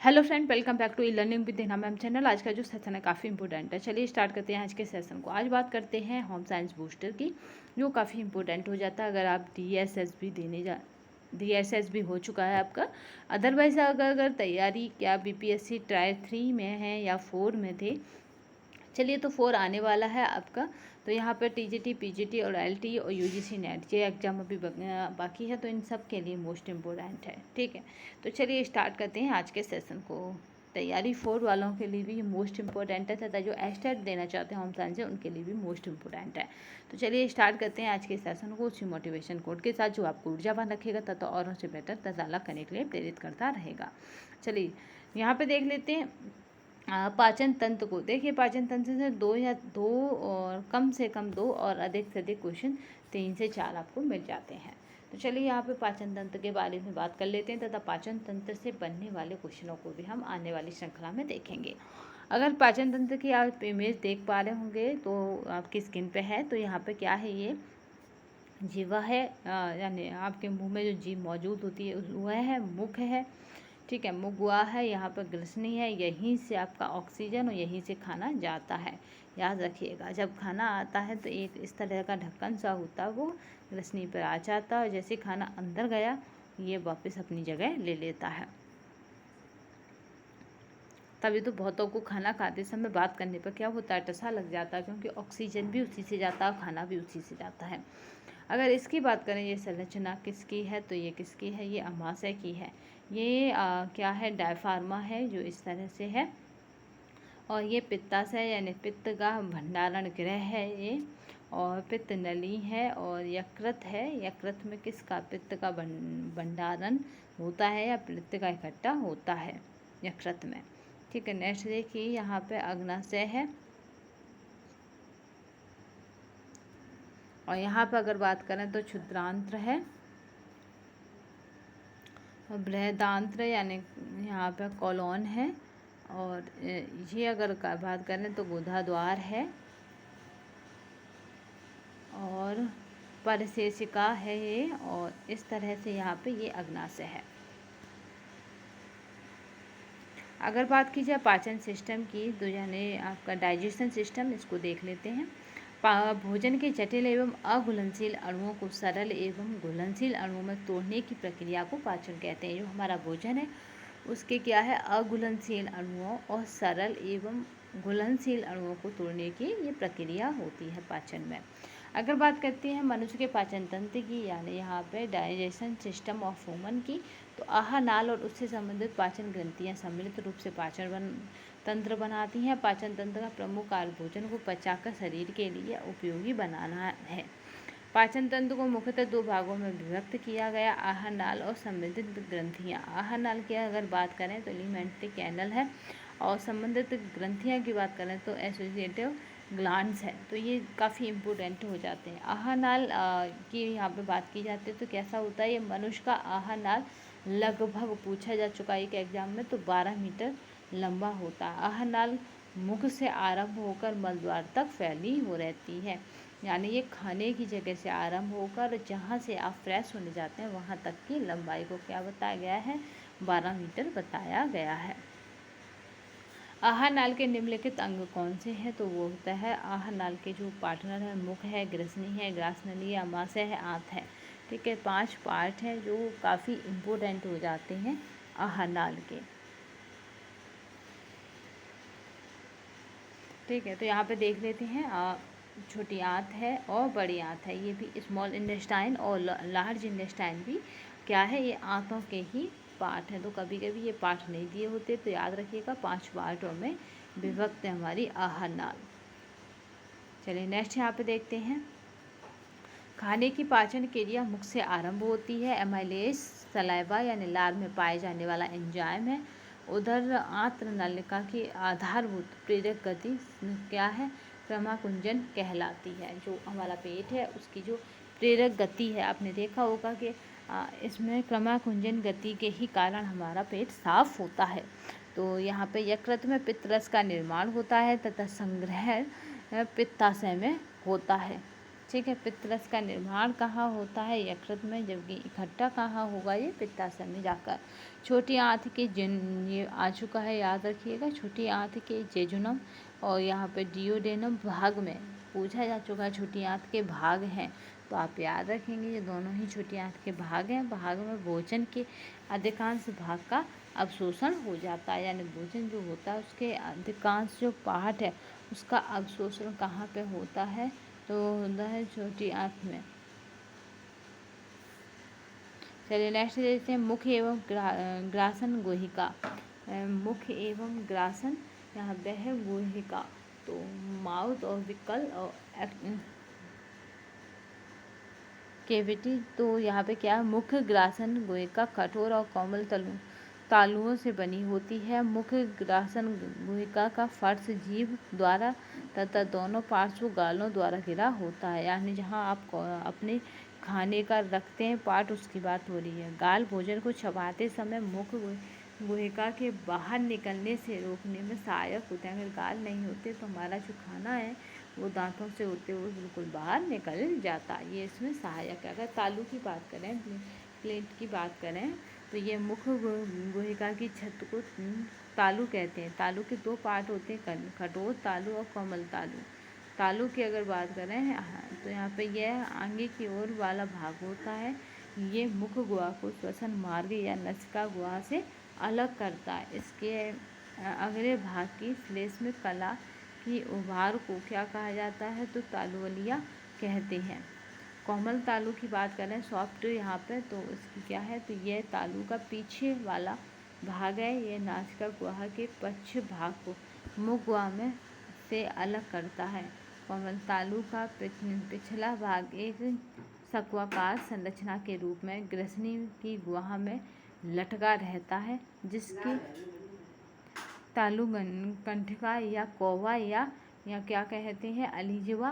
Hello friend, welcome back to e learning with Hina ma'am channel. आज का जो session है काफ़ी इंपॉर्टेंट है। चलिए स्टार्ट करते हैं आज के सेशन को। आज बात करते हैं होम साइंस बूस्टर की, जो काफ़ी इंपॉर्टेंट हो जाता है अगर आप DSSB हो चुका है आपका। अदरवाइज अगर तैयारी क्या BPSC ट्रायल 3 में है या 4 में थे, चलिए तो 4 आने वाला है आपका। तो यहाँ पर TGT, PGT और LT और UGC नेट ये एग्ज़ाम अभी बाकी है, तो इन सब के लिए मोस्ट इम्पोर्टेंट है। ठीक है, तो चलिए स्टार्ट करते हैं आज के सेशन को। तैयारी 4 वालों के लिए भी मोस्ट इम्पोर्टेंट है तथा जो एस्टेट देना चाहते हैं होम साइंस से उनके लिए भी मोस्ट इम्पोर्टेंट है। तो चलिए स्टार्ट करते हैं आज के सेशन को उसी मोटिवेशन कोड के साथ जो आपको ऊर्जावान रखेगा तथा औरों से बेटर तथा अलग करने के लिए प्रेरित करता रहेगा। चलिए यहाँ पे देख लेते हैं पाचन तंत्र को। देखिए पाचन तंत्र से दो और कम से कम 2 और अधिक से अधिक क्वेश्चन 3 से 4 आपको मिल जाते हैं। तो चलिए यहाँ पे पाचन तंत्र के बारे में बात कर लेते हैं तथा पाचन तंत्र से बनने वाले क्वेश्चनों को भी हम आने वाली श्रृंखला में देखेंगे। अगर पाचन तंत्र की आप इमेज देख पा रहे होंगे तो आपकी स्क्रीन पे है, तो यहाँ पे क्या है, ये जीवा है, यानी आपके मुंह में जो जीभ मौजूद होती है वह है, मुख है। ठीक है, मुख हुआ है, यहाँ पर ग्रसनी है, यहीं से आपका ऑक्सीजन और यहीं से खाना जाता है। याद रखिएगा, जब खाना आता है तो एक इस तरह का ढक्कन सा होता है, वो ग्रसनी पर आ जाता है और जैसे खाना अंदर गया ये वापस अपनी जगह ले लेता है। तभी तो बहुतों को खाना खाते समय बात करने पर क्या होता है, टसा लग जाता है, क्योंकि ऑक्सीजन भी उसी से जाता है, खाना भी उसी से जाता है। अगर इसकी बात करें, ये संरचना किसकी है, तो ये किसकी है, ये अमाशय की है। ये क्या है, डायफ्रामा है जो इस तरह से है, और ये पित्ताशय यानी पित्त का भंडारण गृह है ये, और पित्त नली है, और यकृत है। यकृत में किसका, पित्त का भंडारण होता है या पित्त का इकट्ठा होता है यकृत में। ठीक है, नेक्स्ट देखिए यहाँ पे अग्नाशय है, और यहाँ पर अगर बात करें तो क्षुद्रांत्र है, और बृहदांत्र यानी यहाँ पे कॉलोन है, और ये अगर बात करें तो गुदाद्वार है, और परिशेषिका है ये, और इस तरह से यहाँ पे ये अग्नाशय है। अगर बात की जाए पाचन सिस्टम की, तो यानी आपका डाइजेशन सिस्टम, इसको देख लेते हैं। भोजन के जटिल एवं अघुलनशील अणुओं को सरल एवं घुलनशील अणुओं में तोड़ने की प्रक्रिया को पाचन कहते हैं। जो हमारा भोजन है उसके क्या है, अघुलनशील अणुओं और सरल एवं घुलनशील अणुओं को तोड़ने की ये प्रक्रिया होती है पाचन में। अगर बात करते हैं मनुष्य के पाचन तंत्र की, यानी यहाँ पे डाइजेशन सिस्टम ऑफ ह्यूमन की, तो आहार नाल और उससे संबंधित पाचन ग्रंथियाँ सम्मिलित रूप से तंत्र बनाती हैं। पाचन तंत्र का प्रमुख कार्य भोजन को पचाकर शरीर के लिए उपयोगी बनाना है। पाचन तंत्र को मुख्यतः 2 भागों में विभक्त किया गया, आहार नाल और संबंधित ग्रंथियाँ। आहार नाल की अगर बात करें तो एलिमेंट्री कैनल है, और संबंधित ग्रंथियाँ की बात करें तो एसोसिएटिव ग्लैंड्स है। तो ये काफ़ी इम्पोर्टेंट हो जाते हैं। आहार नाल की यहाँ पे बात की जाती है तो कैसा होता है, ये मनुष्य का आहार नाल लगभग पूछा जा चुका है एक एग्जाम में, तो 12 मीटर लंबा होता है। आहार नाल मुख से आरंभ होकर मलद्वार तक फैली हो रहती है, यानी ये खाने की जगह से आरंभ होकर जहाँ से आप फ्रेश होने जाते हैं वहाँ तक की लंबाई को क्या बताया गया है, 12 मीटर बताया गया है। आहार नाल के निम्नलिखित अंग कौन से हैं, तो वो होता है आहार नाल के जो पार्टनर है, मुख है, ग्रसनी है, ग्रासनली है, अमाशय है, आंत है। ठीक है, 5 पार्ट हैं जो काफ़ी इम्पोर्टेंट हो जाते हैं आहार नाल के। ठीक है, तो यहाँ पे देख लेते हैं, छोटी आंत है और बड़ी आंत है, ये भी स्मॉल इंटेस्टाइन और लार्ज इंटेस्टाइन भी क्या है, ये आंतों के ही पार्ट हैं। तो कभी कभी ये पार्ट नहीं दिए होते, तो याद रखिएगा 5 पार्टों में विभक्त है हमारी आहार नाल। चलिए नेक्स्ट यहाँ पे देखते हैं, खाने की पाचन क्रिया मुख से आरंभ होती है। एमाइलेज सलाइवा यानी लार में पाए जाने वाला एंजाइम है। उधर आंत्र नलिका की आधारभूत प्रेरक गति क्या है, क्रमाकुंजन कहलाती है। जो हमारा पेट है उसकी जो प्रेरक गति है, आपने देखा होगा कि इसमें क्रमाकुंजन गति के ही कारण हमारा पेट साफ होता है। तो यहाँ पे यकृत में पित्तरस का निर्माण होता है तथा संग्रह पित्ताशय में होता है। ठीक है। पित्तरस का निर्माण कहाँ होता है? यकृत में, जबकि इकट्ठा कहाँ होगा? ये पित्ताशय में जाकर। छोटी आंत के ये आ चुका है, याद रखिएगा। छोटी आंत के जेजुनम और यहाँ पे डियोडेनम भाग में पूछा जा चुका है, छोटी आंत के भाग हैं, तो आप याद रखेंगे ये दोनों ही छोटी आंत के भाग हैं। भाग में भोजन के अधिकांश भाग का अवशोषण हो जाता है, यानी भोजन जो होता है उसके अधिकांश जो पार्ट है उसका अवशोषण कहाँ पे होता है? तो होता है छोटी आंत में। चलिए नेक्स्ट देखते हैं, मुख्य एवं ग्रासन गुहिका। मुख्य एवं ग्रासन यहाँ पे है गुहिका, तो माउथ और विकल और केविटी। तो यहाँ पे क्या है? मुख्य ग्रासन गुहिका कठोर और कोमल तालुओं से बनी होती है। मुख्य ग्रासन गुहिका का फर्श जीभ द्वारा तथा दोनों पार्श्व गालों द्वारा घिरा होता है, यानी जहाँ आप अपने खाने का रखते हैं पार्ट, उसकी बात हो रही है। गाल भोजन को चबाते समय मुख्य गुहिका के बाहर निकलने से रोकने में सहायक होते हैं। अगर गाल नहीं होते तो हमारा जो खाना है वो दांतों से होते हुए बिल्कुल बाहर निकल जाता है, ये इसमें सहायक है। अगर तालू की बात करें, प्लेट की बात करें, तो ये मुख्य गुहिका की छत को तालू कहते हैं। तालू के दो पार्ट होते हैं, कठोर तालु और कोमल तालु। तालु की अगर बात करें तो यहाँ पे यह आगे की ओर वाला भाग होता है। ये मुख्य गुहा को श्वसन मार्ग या नसिका गुहा से अलग करता है। इसके अगले भाग की श्लेष्म कला की उभार को क्या कहा जाता है? तो तालुवलिया कहते हैं। कोमल तालु की बात करें, सॉफ्ट यहाँ पे, तो इसकी क्या है? तो ये तालु का पीछे वाला भाग है, ये नासिका गुहा के पश्च भाग को मुख गुहा में से अलग करता है। कोमल तालु का पिछला भाग एक शंक्वाकार संरचना के रूप में ग्रसनी की गुहा में लटका रहता है, जिसकी तालु कंठिका या कोवा या क्या कहते हैं? अलीजवा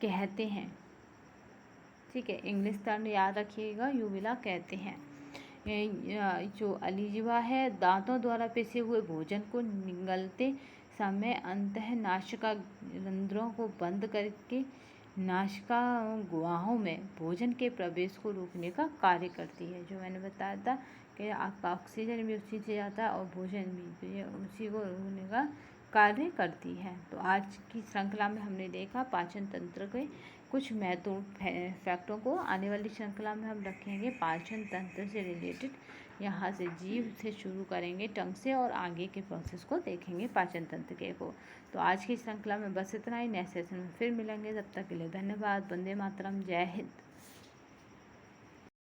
कहते हैं। ठीक है, इंग्लिश टर्म याद रखिएगा, यूविला कहते हैं। जो अलीजवा है, दांतों द्वारा पिसे हुए भोजन को निगलते समय अंतः नासिका रंध्रों को बंद करके नासिका गुहाओं में भोजन के प्रवेश को रोकने का कार्य करती है। जो मैंने बताया था कि आपका ऑक्सीजन भी उसी से जाता है और भोजन भी, तो ये उसी को रोकने का कार्य करती है। तो आज की श्रृंखला में हमने देखा पाचन तंत्र के कुछ महत्वपूर्ण फैक्टों को। आने वाली श्रृंखला में हम रखेंगे पाचन तंत्र से रिलेटेड, यहाँ से जीभ से शुरू करेंगे, टंग से, और आगे के प्रोसेस को देखेंगे पाचन तंत्र के को। तो आज की श्रृंखला में बस इतना ही। नेक्स्ट सेशन में फिर मिलेंगे, तब तक के लिए धन्यवाद। वंदे मातरम, जय हिंद।